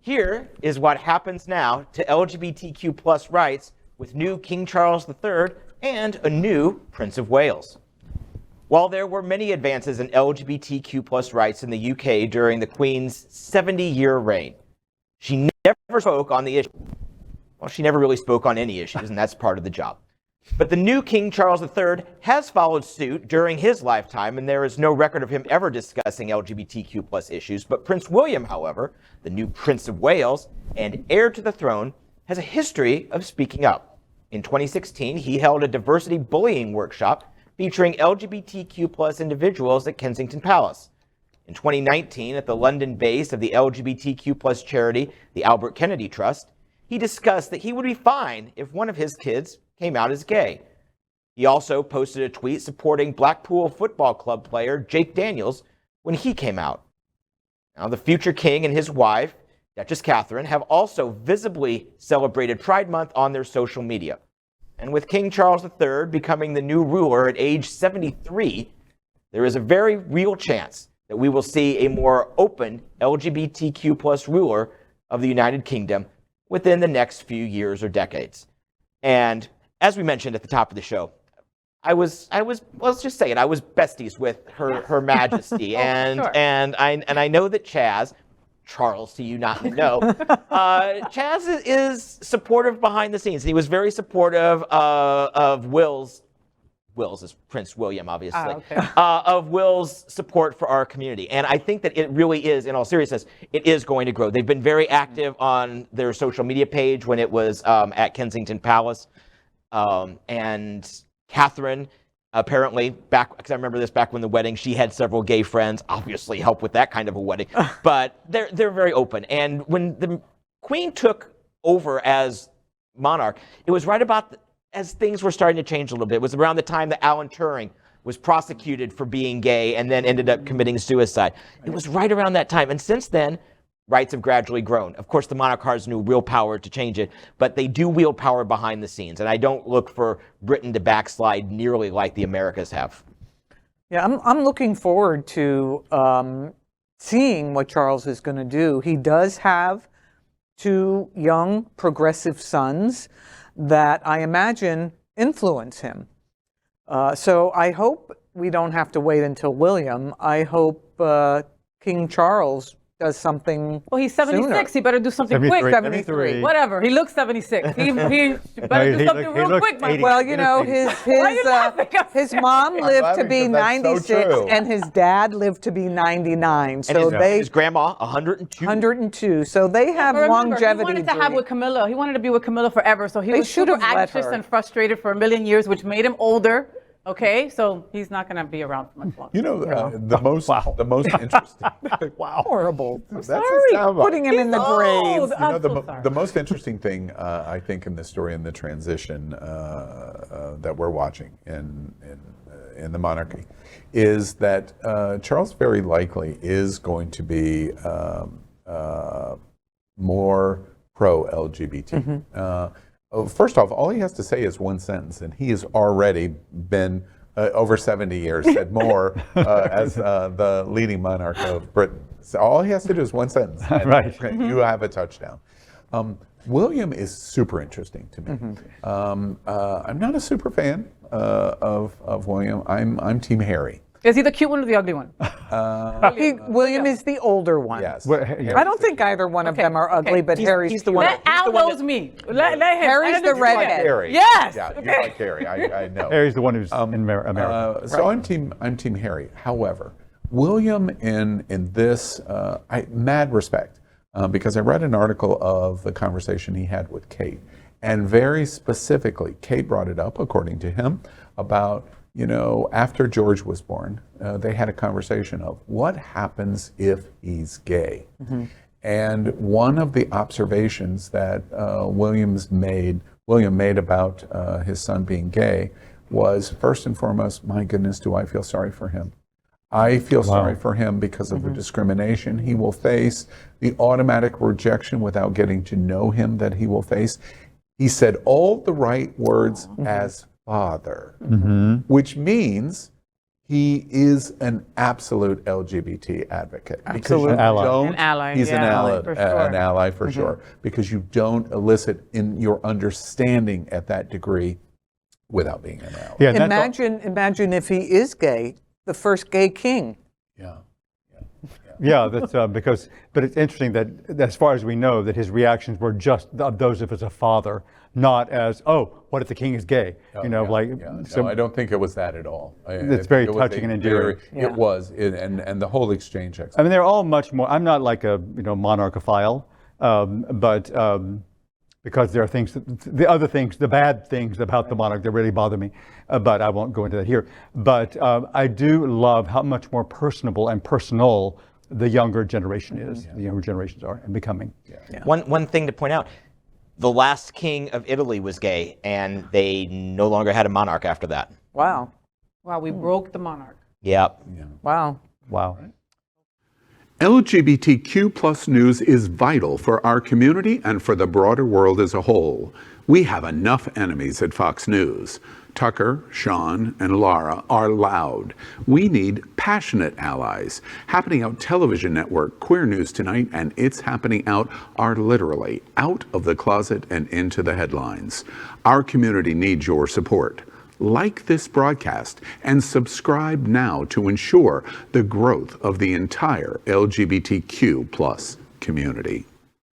Here is what happens now to LGBTQ plus rights with new King Charles III and a new Prince of Wales. While there were many advances in LGBTQ plus rights in the UK during the Queen's 70-year reign, she never spoke on the issue. Well, she never really spoke on any issues, and that's part of the job. But the new King Charles III has followed suit during his lifetime, and there is no record of him ever discussing LGBTQ plus issues. But Prince William, however, the new Prince of Wales and heir to the throne, has a history of speaking up. In 2016, he held a diversity bullying workshop featuring LGBTQ plus individuals at Kensington Palace. In 2019, at the London base of the LGBTQ plus charity, the Albert Kennedy Trust, he discussed that he would be fine if one of his kids came out as gay. He also posted a tweet supporting Blackpool Football Club player Jake Daniels when he came out. Now, the future king and his wife, Duchess Catherine, have also visibly celebrated Pride Month on their social media. And with King Charles III becoming the new ruler at age 73, there is a very real chance that we will see a more open LGBTQ plus ruler of the United Kingdom within the next few years or decades. And as we mentioned at the top of the show, I was let's just say it, I was besties with Her Majesty. And I know that Charles, to you not know, Chaz is supportive behind the scenes. He was very supportive of Will's is Prince William, obviously, of Will's support for our community. And I think that it really is, in all seriousness, it is going to grow. They've been very active on their social media page when it was at Kensington Palace. And Catherine, apparently, because I remember this back when the wedding, she had several gay friends, obviously help with that kind of a wedding. But they're very open. And when the Queen took over as monarch, it was right about as things were starting to change a little bit. It was around the time that Alan Turing was prosecuted for being gay and then ended up committing suicide. It was right around that time. And since then, rights have gradually grown. Of course, the monarch has no real power to change it, but they do wield power behind the scenes. And I don't look for Britain to backslide nearly like the Americas have. Yeah, I'm looking forward to seeing what Charles is going to do. He does have two young progressive sons that I imagine influence him. So I hope we don't have to wait until William. I hope King Charles does something. Well, he's 76. Sooner. He better do something quick. 73. Whatever. He looks 76. He better do something real quick. Well, you know, his mom lived to be 96, and his dad lived to be 99. So and his grandma 102. 102. So they have longevity. He wanted to have with Camilla. He wanted to be with Camilla forever. So he was super anxious and frustrated for a million years, which made him older. Okay, so he's not going to be around for much longer. You know, the most interesting. Wow, horrible. Sorry, putting him in the grave. You know, the most interesting thing I think in this story and the transition that we're watching in the monarchy is that Charles very likely is going to be more pro-LGBT. First off, all he has to say is one sentence, and he has already been, over 70 years, said more as the leading monarch of Britain. So all he has to do is one sentence, and you have a touchdown. William is super interesting to me. I'm not a super fan of William. I'm Team Harry. Is he the cute one or the ugly one? William is the older one. Yes. I don't think either one of them are ugly, but Harry's the one. Al knows me. Harry's the redhead. Harry. Yes. Yeah, you like Harry. I know. Harry's the one who's in America. So I'm Team Harry. However, William in this, mad respect, because I read an article of the conversation he had with Kate, and very specifically, Kate brought it up, according to him, about, you know, after George was born, they had a conversation of what happens if he's gay. And one of the observations that William made about his son being gay was, first and foremost, my goodness, do I feel sorry for him. I feel sorry for him because of the discrimination he will face, the automatic rejection without getting to know him that he will face. He said all the right words as father, which means He is an absolute LGBT advocate. Absolute. Because you Ally. don't, An ally, he's an yeah, ally, for sure. an ally for sure. Because you don't elicit in your understanding at that degree without being an ally. Yeah, and that's all- Imagine if he is gay, the first gay king. Yeah. Yeah, that's because. But it's interesting that, as far as we know, that his reactions were just of those of as a father, not as, oh, what if the king is gay? No, I don't think it was that at all. It's very touching and endearing. It was, and the whole exchange. I mean, they're all much more. I'm not like a monarchophile, but because there are things, the bad things about the monarch that really bother me. But I won't go into that here. But I do love how much more personable and personal the younger generation is. The younger generations are and becoming. One thing to point out, the last king of Italy was gay, and they no longer had a monarch after that. Wow. Wow, we broke the monarch. Yep. Wow. Wow. LGBTQ plus news is vital for our community and for the broader world as a whole. We have enough enemies at Fox News. Tucker, Sean, and Laura are loud. We need passionate allies. Happening Out Television Network, Queer News Tonight, and It's Happening Out are literally out of the closet and into the headlines. Our community needs your support. Like this broadcast and subscribe now to ensure the growth of the entire LGBTQ plus community.